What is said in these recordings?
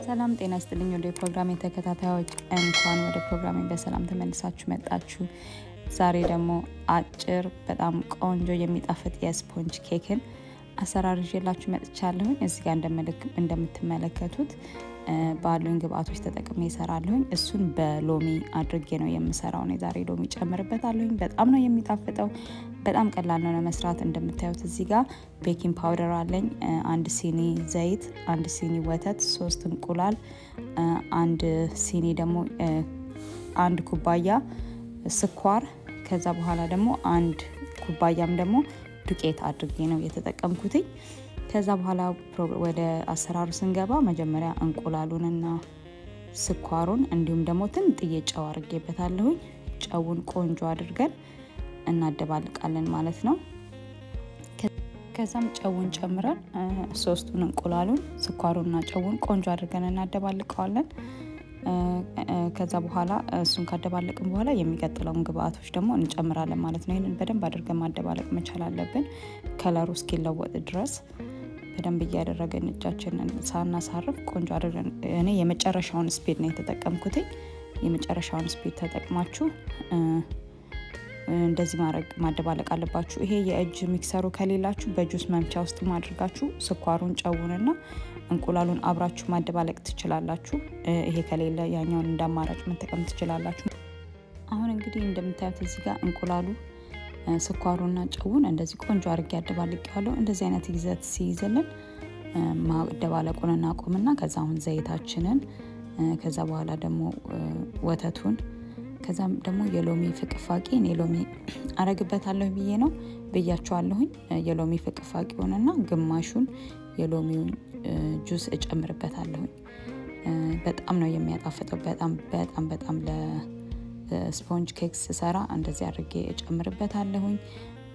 ሰላም ጤና ይስጥልኝ ወደ ፕሮግራሜ ተከታታዮች እንኳን ወደ ፕሮግራሜ በሰላም ተመልሳችሁ መጣችሁ። ዛሬ ደግሞ አጭር በጣም ቆንጆ የሚጣፍጥ የስፖንጅ ኬክን አሰራር ይዤላችሁ መጥቻለሁ። እዚህ ጋር እንደምትመለከቱት ባሉን ግብአቶች ተጠቅሜ እሰራለሁ። እሱን በሎሚ አድርጌ ነው የምሰራው። እኔ ዛሬ ሎሚ ጨምርበታለሁ። በጣም ነው የሚጣፍጠው። በጣም ቀላል ነው ለመስራት። እንደምታዩት እዚህ ጋር ቤኪንግ ፓውደር አለኝ፣ 1 ሲኒ ዘይት፣ 1 ሲኒ ወተት፣ 3 እንቁላል፣ 1 ሲኒ ደግሞ 1 ኩባያ ስኳር፣ ከዛ በኋላ ደግሞ 1 ኩባያም ደግሞ ዱቄት አድርጌ ነው የተጠቀምኩት። ከዛ በኋላ ወደ አሰራሩ ስንገባ መጀመሪያ እንቁላሉንና ስኳሩን እንዲሁም ደግሞ ትንጥዬ ጨው አድርጌበታለሁ። ጨውን ቆንጆ አድርገን እናደባልቃለን ማለት ነው። ከዛም ጨውን ጨምረን ሶስቱን እንቁላሉን ስኳሩንና ጨውን ቆንጆ አድርገን እናደባልቀዋለን። ከዛ በኋላ እሱን ካደባለቅን በኋላ የሚቀጥለውን ግብአቶች ደግሞ እንጨምራለን ማለት ነው። ይሄንን በደንብ አድርገን ማደባለቅ መቻል አለብን ከለሩ እስኪለወጥ ድረስ በደንብ እያደረገን እጃችንን ሳናሳርፍ ቆንጆ አድርገን እኔ የመጨረሻውን ስፒድ ነው የተጠቀምኩት። የመጨረሻውን ስፒድ ተጠቅማችሁ እንደዚህ ማደባለቅ አለባችሁ። ይሄ የእጅ ሚክሰሩ ከሌላችሁ በጁስ መምቻ ውስጥ ማድረጋችሁ ስኳሩን ጨውንና እንቁላሉን አብራችሁ ማደባለቅ ትችላላችሁ። ይሄ ከሌለ ያኛውን እንዳማራጭ መጠቀም ትችላላችሁ። አሁን እንግዲህ እንደምታዩት እዚህ ጋር እንቁላሉ ስኳሩና ጨውን እንደዚህ ቆንጆ አድርጌ አደባልቄዋለሁ። እንደዚህ አይነት ይዘት ሲይዝልን ማደባለቁን እናቆምና ከዛ አሁን ዘይታችንን ከዛ በኋላ ደግሞ ወተቱን ከዛም ደግሞ የሎሚ ፍቅፋቂን የሎሚ አረግበታለሁ ብያችኋለሁ። የሎሚ ፍቅፋቂውንና ግማሹን የሎሚውን ጁስ እጨምርበታለሁ። በጣም ነው የሚያጣፍጠው። በጣም ለስፖንጅ ኬክስ ሰራ እንደዚህ አድርጌ እጨምርበታለሁ።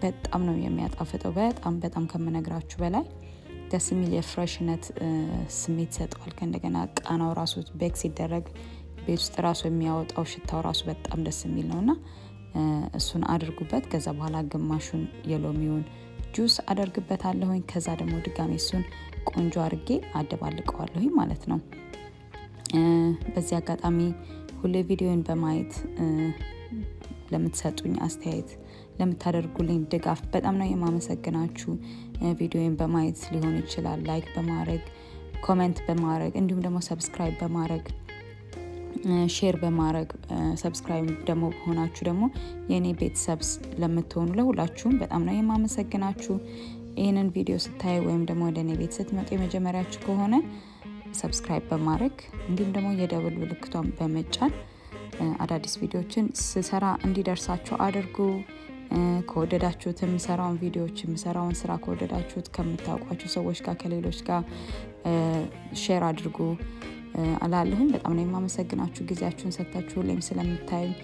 በጣም ነው የሚያጣፍጠው። በጣም ከመነግራችሁ በላይ ደስ የሚል የፍሬሽነት ስሜት ሰጥቷል። ከእንደገና ቃናው ራሱ ቤክ ሲደረግ ቤት ውስጥ ራሱ የሚያወጣው ሽታው ራሱ በጣም ደስ የሚል ነውና እሱን አድርጉበት። ከዛ በኋላ ግማሹን የሎሚውን ጁስ አደርግበታለሁ። ከዛ ደግሞ ድጋሜ እሱን ቆንጆ አድርጌ አደባልቀዋለሁ ማለት ነው። በዚህ አጋጣሚ ሁሌ ቪዲዮን በማየት ለምትሰጡኝ አስተያየት ለምታደርጉልኝ ድጋፍ በጣም ነው የማመሰግናችሁ። ቪዲዮን በማየት ሊሆን ይችላል ላይክ በማድረግ ኮሜንት በማድረግ እንዲሁም ደግሞ ሰብስክራይብ በማድረግ ሼር በማድረግ ሰብስክራይብ ደግሞ ሆናችሁ ደግሞ የኔ ቤተሰብስ ለምትሆኑ ለሁላችሁም በጣም ነው የማመሰግናችሁ። ይሄንን ቪዲዮ ስታይ ወይም ደግሞ ወደኔ ቤት ስትመጡ የመጀመሪያችሁ ከሆነ ሰብስክራይብ በማድረግ እንዲሁም ደግሞ የደወል ምልክቷን በመጫን አዳዲስ ቪዲዮችን ስሰራ እንዲደርሳችሁ አድርጉ። ከወደዳችሁት የምሰራውን ስራ ከወደዳችሁት ከምታውቋቸው ሰዎች ጋር ከሌሎች ጋር ሼር አድርጉ አላለሁኝ። በጣም ነው የማመሰግናችሁ ጊዜያችሁን ሰጣችሁ ሁሌም ስለምታዩኝ።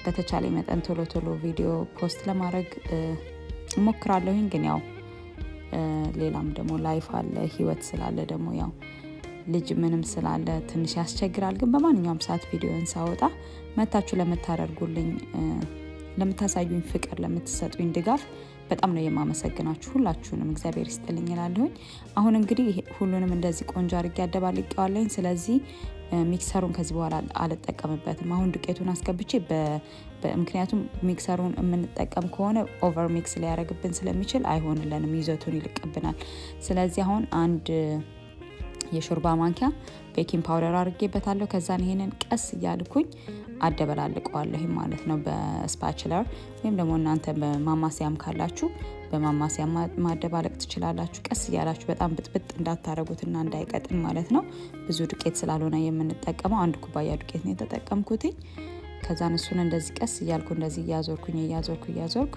በተቻለ መጠን ቶሎ ቪዲዮ ፖስት ለማድረግ እሞክራለሁኝ። ግን ያው ሌላም ደግሞ ላይፍ አለ ህይወት ስላለ ደግሞ ያው ልጅ ምንም ስላለ ትንሽ ያስቸግራል። ግን በማንኛውም ሰዓት ቪዲዮን ሳወጣ መታችሁ ለምታደርጉልኝ ለምታሳዩኝ ፍቅር ለምትሰጡኝ ድጋፍ በጣም ነው የማመሰግናችሁ ሁላችሁንም እግዚአብሔር ይስጥልኝ እላለሁ። አሁን እንግዲህ ሁሉንም እንደዚህ ቆንጆ አድርጌ አደባልቄዋለሁ። ስለዚህ ሚክሰሩን ከዚህ በኋላ አልጠቀምበትም። አሁን ዱቄቱን አስገብቼ በምክንያቱም ሚክሰሩን የምንጠቀም ከሆነ ኦቨር ሚክስ ሊያደርግብን ስለሚችል አይሆንልንም፣ ይዘቱን ይልቅብናል። ስለዚህ አሁን 1 የሾርባ ማንኪያ ቤኪንግ ፓውደር አድርጌበታለሁ። ከዛን ይሄንን ቀስ እያልኩኝ አደባልቀዋለሁ ማለት ነው በስፓቹላር ወይም ደግሞ እናንተ በማማሲያም ካላችሁ በማማሲያ ማደባለቅ ትችላላችሁ። ቀስ እያላችሁ በጣም ብጥብጥ እንዳታረጉትና እንዳይቀጥን ማለት ነው። ብዙ ዱቄት ስላልሆነ የምንጠቀመው 1 ኩባያ ዱቄት ነው የተጠቀምኩት። ከዛን እሱን እንደዚህ ቀስ እያልኩ እንደዚህ እያዞርኩ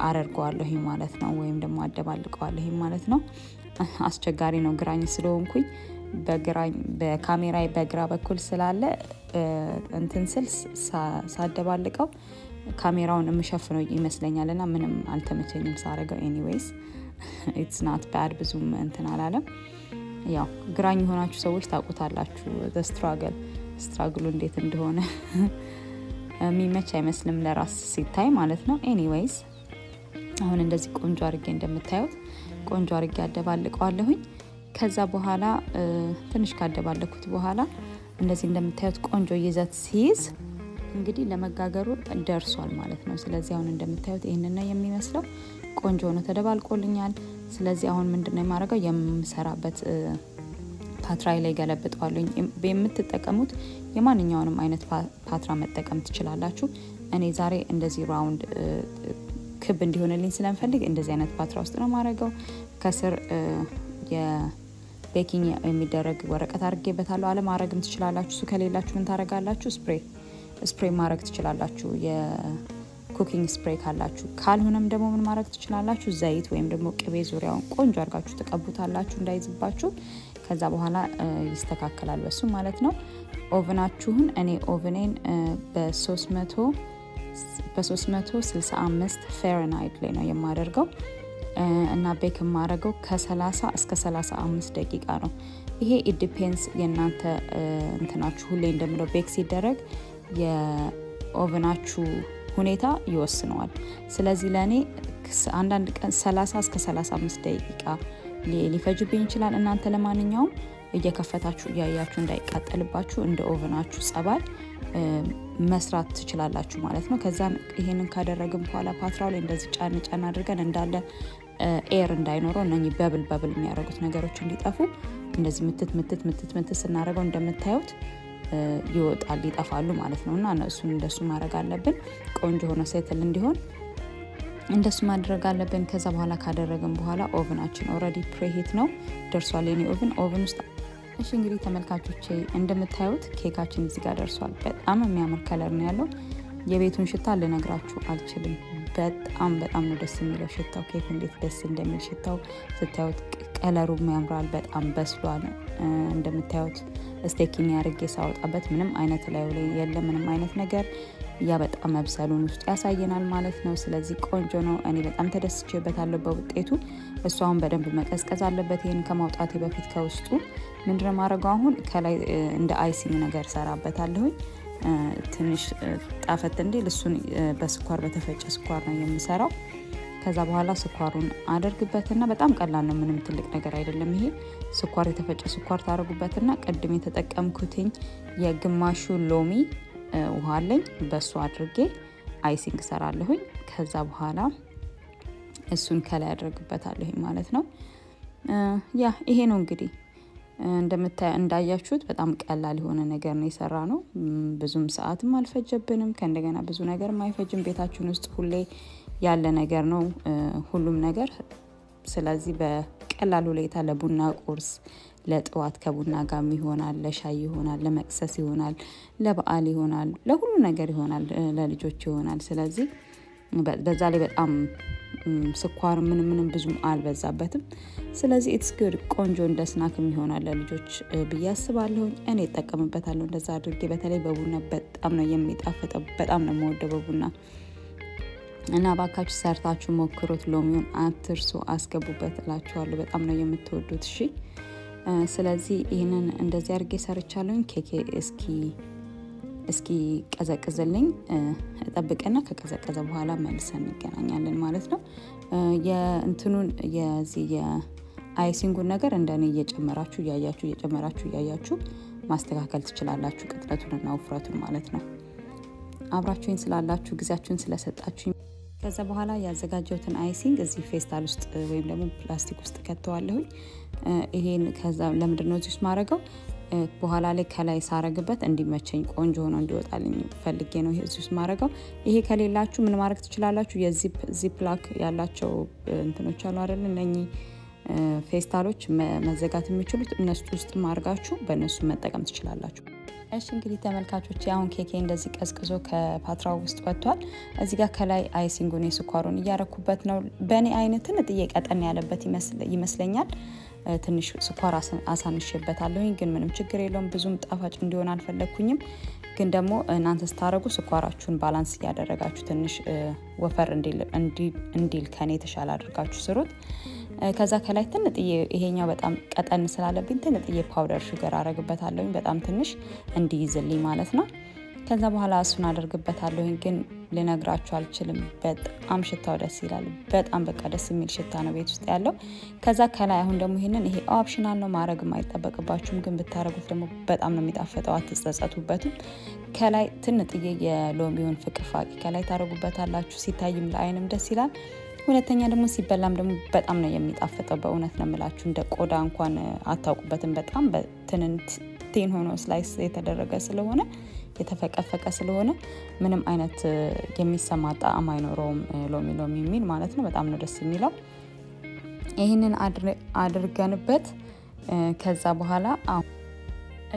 አደርገዋለሁ ማለት ነው። ወይም ደግሞ አደባልቀዋለሁ ማለት ነው። አስቸጋሪ ነው ግራኝ ስለሆንኩኝ በካሜራ በግራ በኩል ስላለ እንትን ስል ሳደባልቀው ካሜራውን የምሸፍነው ይመስለኛልና ምንም አልተመቸኝም ሳረገው። ኤኒዌይስ ኢትስ ናት ባድ ብዙም እንትን አላለም። ያው ግራኝ ሆናችሁ ሰዎች ታውቁታላችሁ ስትራግሉ እንዴት እንደሆነ የሚመች አይመስልም ለራስ ሲታይ ማለት ነው። ኤኒዌይስ አሁን እንደዚህ ቆንጆ አድርጌ እንደምታዩት ቆንጆ አድርጌ አደባልቀዋለሁኝ ከዛ በኋላ ትንሽ ካደባለኩት በኋላ እንደዚህ እንደምታዩት ቆንጆ ይዘት ሲይዝ እንግዲህ ለመጋገሩ ደርሷል ማለት ነው ስለዚህ አሁን እንደምታዩት ይሄንን ነው የሚመስለው ቆንጆ ነው ተደባልቆልኛል ስለዚህ አሁን ምንድነው የማደርገው የምሰራበት ፓትራይ ላይ ገለብጠዋለሁ በየምትጠቀሙት የማንኛውንም አይነት ፓትራ መጠቀም ትችላላችሁ እኔ ዛሬ እንደዚህ ራውንድ ክብ እንዲሆንልኝ ስለምፈልግ እንደዚህ አይነት ፓትራ ውስጥ ነው ማረጋው ከስር የቤኪንግ የሚደረግ ወረቀት አድርጌበታለሁ አለ ማረግም ትችላላችሁ እሱ ከሌላችሁ ምን ታረጋላችሁ ስፕሬይ ማረግ ትችላላችሁ የኩኪንግ ስፕሬይ ካላችሁ ካልሆነም ደግሞ ምን ማረግ ትችላላችሁ ዘይት ወይም ደግሞ ቅቤ ዙሪያውን ቆንጆ አድርጋችሁ ተቀቡታላችሁ እንዳይዝባችሁ ከዛ በኋላ ይስተካከላል በሱ ማለት ነው ኦቨናችሁን እኔ ኦቨኔን በ365 ፋራናይት ላይ ነው የማደርገው እና ቤክ ማረገው ከ30 እስከ 35 ደቂቃ ነው ይሄ it depends የናንተ እንትናችሁ ሁሌ እንደምለው ቤክ ሲደረግ የኦቨናችሁ ሁኔታ ይወስነዋል ስለዚህ ለኔ አንዳንድ ቀን 30 እስከ 35 ደቂቃ ሊፈጅብኝ ይችላል እናንተ ለማንኛውም እየከፈታችሁ ያያችሁ እንዳይቃጠልባችሁ እንደ ኦቨናችሁ ጸባይ መስራት ትችላላችሁ ማለት ነው ከዛ ይሄንን ካደረግን በኋላ ፓትራው ላይ እንደዚህ ጫን አድርገን እንዳለ ኤር እንዳይኖረው እነኚህ በብል የሚያደርጉት ነገሮች እንዲጠፉ እንደዚህ ምትት ስናደርገው እንደምታዩት ይወጣል ይጠፋሉ ማለት ነውና እነሱን እንደሱ ማድረግ አለብን ቆንጆ ሆነ ሴትል እንዲሆን እንደሱ ማድረግ አለብን ከዛ በኋላ ካደረግን በኋላ ኦቨናችን ኦሬዲ ፕሪሂት ነው ደርሷል የኔ ኦቨን ውስጥ እሺ እንግዲህ ተመልካቾቼ እንደምታዩት ኬካችን እዚህ ጋር ደርሷል በጣም የሚያምር ከለር ነው ያለው የቤቱን ሽታ ልነግራችሁ አልችልም በጣም ነው ደስ የሚለው ሽታው ኬክ እንዴት ደስ እንደሚል ሽታው ስታዩት ቀለሩም ያምራል በጣም በስሏል እንደምታዩት ስቴኪኒ አድርጌ ሳወጣበት ምንም አይነት ላይ የለም ምንም አይነት ነገር ያ በጣም መብሰሉን ውስጥ ያሳየናል ማለት ነው ስለዚህ ቆንጆ ነው እኔ በጣም ተደስቼበታለሁ በውጤቱ እሱ አሁን በደንብ መቀዝቀዝ አለበት ይሄን ከማውጣቴ በፊት ከውስጡ ምንድነው ማረጋው አሁን ከላይ እንደ አይሲንግ ነገር ሰራበታለሁ ትንሽ ጣፈት እንዲል እሱን በስኳር በተፈጨ ስኳር ነው የምሰራው ከዛ በኋላ ስኳሩን አደርግበትና በጣም ቀላል ነው ምንም ትልቅ ነገር አይደለም ይሄ ስኳር የተፈጨ ስኳር ታረጉበትና ቀድሜ ተጠቀምኩትኝ የግማሹ ሎሚ ውሃ አለኝ በሱ አድርጌ አይሲንግ ሰራለሁኝ ከዛ በኋላ እሱን ከላይ አድርግበታለሁ ማለት ነው ያ ይሄ ነው እንግዲህ እንዳያችሁት በጣም ቀላል የሆነ ነገር ነው የሰራነው ብዙም ሰዓትም አልፈጀብንም ከእንደገና ብዙ ነገር ማይፈጅም ቤታችን ውስጥ ሁሌ ያለ ነገር ነው ሁሉም ነገር ስለዚህ በቀላሉ ሁኔታ ለቡና ቁርስ ለጥዋት ከቡና ጋር ይሆናል ለሻይ ይሆናል ለመክሰስ ይሆናል ለበዓል ይሆናል ለሁሉ ነገር ይሆናል ለልጆች ይሆናል ስለዚህ በዛ ላይ በጣም ስኳር ምንም ብዙም አልበዛበትም ስለዚህ ኢትስ ጉድ ቆንጆ እንደ ስናክም ይሆናል ለልጆች በያስባለሁ እኔ ተጠቀምበታለሁ እንደዛ አድርጌ በተለይ በቡና በጣም ነው የሚጣፍጠው በጣም ነው የምወደው በቡና እና ባካችሁ ሰርታችሁ ሞክሩት ሎሚውን አትርሱ አስገቡበት እላችኋለሁ በጣም ነው የምትወዱት እሺ ስለዚህ ይሄንን እንደዚህ አድርጌ ሰርቻለሁ ኬኬ እስኪ ቀዘቅዝልኝ ተጠብቀና ከቀዘቀዘ በኋላ መልሰን እንገናኛለን ማለት ነው የእንትኑን የዚህ የአይሲንጉን ነገር እንደኔ እየጨመራችሁ ያያችሁ ማስተካከል ትችላላችሁ ቅጥነቱንና ውፍረቱን ማለት ነው አብራችሁኝ ስላላችሁ ጊዜያችሁን ስለሰጣችሁ ከዛ በኋላ ያዘጋጀሁትን አይሲንግ እዚህ ፌስታል ውስጥ ወይም ደግሞ ፕላስቲክ ውስጥ ከተዋለሁ ይሄን ከዛ ለምንድነው እዚህ ማረጋው በኋላ ላይ ከላይ ሳረግበት እንዲመቸኝ ቆንጆ ሆኖ እንዲወጣልኝ ፈልጌ ነው እዚህ ማረጋው ይሄ ከሌላችሁ ምን ማረግ ትችላላችሁ የዚፕ ላክ ያላቸው እንትኖች አሉ አይደል እነኚህ ፌስታሎች መዘጋት የሚችሉት እነሱ ውስጥ ማርጋችሁ በእነሱ መጠቀም ትችላላችሁ እሺ እንግዲህ ተመልካቾች አሁን ኬኬ እንደዚህ ቀዝቅዞ ከፓትራው ውስጥ ወጥቷል እዚህ ጋር ከላይ አይሲንጉን የስኳሩን ያረኩበት ነው በእኔ አይነት ቀጠን ያለበት ይመስለኛል ትንሽ ስኳር አሳንሽበታለሁኝ ግን ምንም ችግር የለውም ብዙም ጣፋጭ እንዲሆን አልፈለኩኝም ግን ደግሞ እናንተ ስታረጉ ስኳራችሁን ባላንስ ያደረጋችሁ ትንሽ ወፈር እንዲል ከኔ ተሻለ አድርጋችሁ ስሩት ከዛ ከላይ ትንጥዬ ይሄኛው በጣም ቀጠን ስላለብኝ ትንጥዬ ፓውደር ሹገር አረግበታለሁኝ በጣም ትንሽ እንዲይዝልኝ ማለት ነው ከዛ በኋላ እሱን አደርግበታለሁ ግን ልነግራችሁ አልችልም በጣም ሽታው ደስ ይላል በጣም በቃ ደስ የሚል ሽታ ነው ቤት ውስጥ ያለው ከዛ ከላይ አሁን ደግሞ ይሄ ኦፕሽናል ነው ማድረግ የማይጠበቅባችሁም ግን ብታረጉት ደግሞ በጣም ነው የሚጣፍጠው አትጸጸቱበትም ከላይ ትንጥዬ የሎሚውን ፍቅፋቂ ከላይ ታረጉበታላችሁ ሲታይም ለአይንም ደስ ይላል ሁለተኛ ደግሞ ሲበላም ደግሞ በጣም ነው የሚጣፍጠው በእውነት ነው የምላችሁ እንደ ቆዳ እንኳን አታውቁበትም በጣም በትንንትን ሆኖ ስላይስ የተደረገ ስለሆነ የተፈቀፈቀ ስለሆነ ምንም አይነት የሚሰማ ጣዕም አይኖረውም ሎሚ የሚል ማለት ነው በጣም ነው ደስ የሚለው ይሄንን አድርገንበት ከዛ በኋላ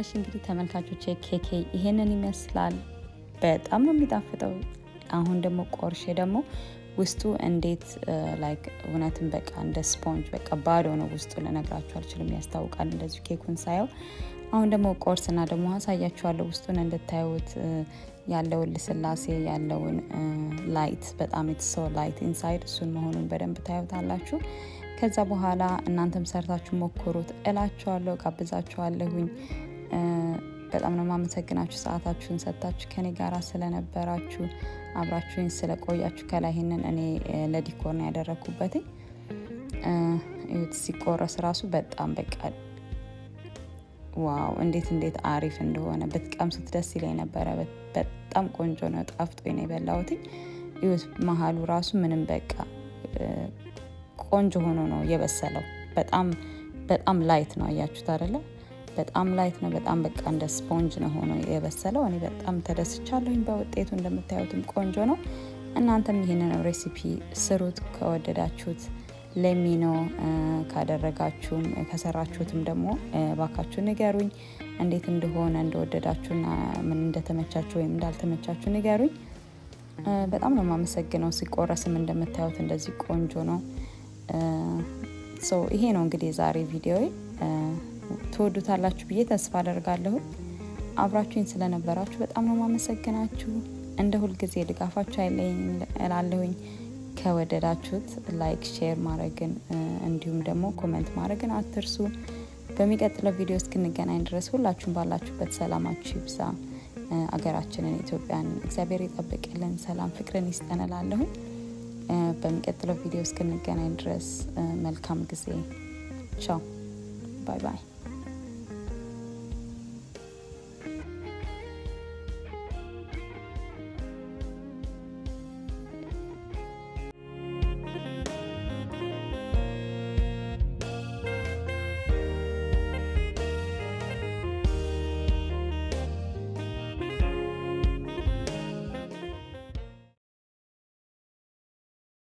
እሺ እንግዲህ ተመልካቾቼ ኬኬ ይሄንን ይመስላል በጣም ነው የሚጣፍጠው አሁን ደግሞ ቆርሼ ደግሞ ውስጡ እንዴት ላይክ እውነትም በቃ እንደ ስፖንጅ በቃ ባዶ ነው ውስጡ ለነግራችሁ አልችልም ያስታውቃል እንደዚህ ኬኩን ሳይው አሁን ደግሞ ቆርስና ደግሞ አሳያችኋለሁ ውስጡን እንድታዩት ያለውን ልስላሴ ያለውን ላይት በጣም it's so light inside እሱን መሆኑን በደንብ ታዩታላችሁ ከዛ በኋላ እናንተም ሰርታችሁ ሞክሩት እላችኋለሁ ጋብዛችኋለሁኝ በጣም ነው ማመሰግናችሁ ሰዓታችሁን ሰጣችሁ ከኔ ጋራ ስለነበራችሁ አብራችሁኝ ስለቆያችሁ ከላይ ይሄንን እኔ ለዲኮር ነው ያደረኩበት ሲቆረስ ራሱ በጣም በቃ ዋው እንዴት አሪፍ እንደሆነ በትቀምሱት ደስ ይለኝ ነበር በጣም ቆንጆ ነው ጣፍጦኝ ነው የበላሁት ይውስ መሃሉ ራሱ ምንም በቃ ቆንጆ ሆኖ ነው የበሰለው በጣም ላይት ነው ያያችሁት አይደለ በጣም ላይት ነው በጣም በቃ እንደ ስፖንጅ ነው ሆኖ የበሰለው እኔ በጣም ተደስቻለሁኝ በውጤቱ እንደምታዩትም ቆንጆ ነው እናንተም ይሄንን ሬሲፒ ስሩት ከወደዳችሁት ለሚኖ ካደረጋችሁም ከሰራችሁትም ደግሞ ባካችሁ ንገሩኝ እንዴት እንደሆነ እንደወደዳችሁና ምን እንደተመቻችሁ ወይም እንዳልተመቻችሁ ንገሩኝ በጣም ነው ማመሰግነው ሲቆረስም እንደምታዩት እንደዚህ ቆንጆ ነው ይሄ ነው እንግዲህ ዛሬ ቪዲዮዬ ተወዱታላችሁ ብዬ ተስፋ አደርጋለሁ አብራችሁኝ ስለነበራችሁ በጣም ነው ማመሰግናችሁ እንደ ሁሉ ጊዜ ድጋፋችሁ አይለኝ እላለሁኝ ከወደዳችሁት ላይክ ሼር ማድረግን እንዲሁም ደግሞ ኮሜንት ማድረግን አትርሱ በሚቀጥለው ቪዲዮ እስክንገናኝ ድረስ ሁላችሁም ባላችሁበት ሰላማችሁ ይብዛ አገራችንን ኢትዮጵያን እግዚአብሔር ይጠብቅልን ሰላም ፍቅርን ይስጠን እላለሁኝ በሚቀጥለው ቪዲዮ እስክንገናኝ ድረስ መልካም ጊዜ ቻው ባይ ባይ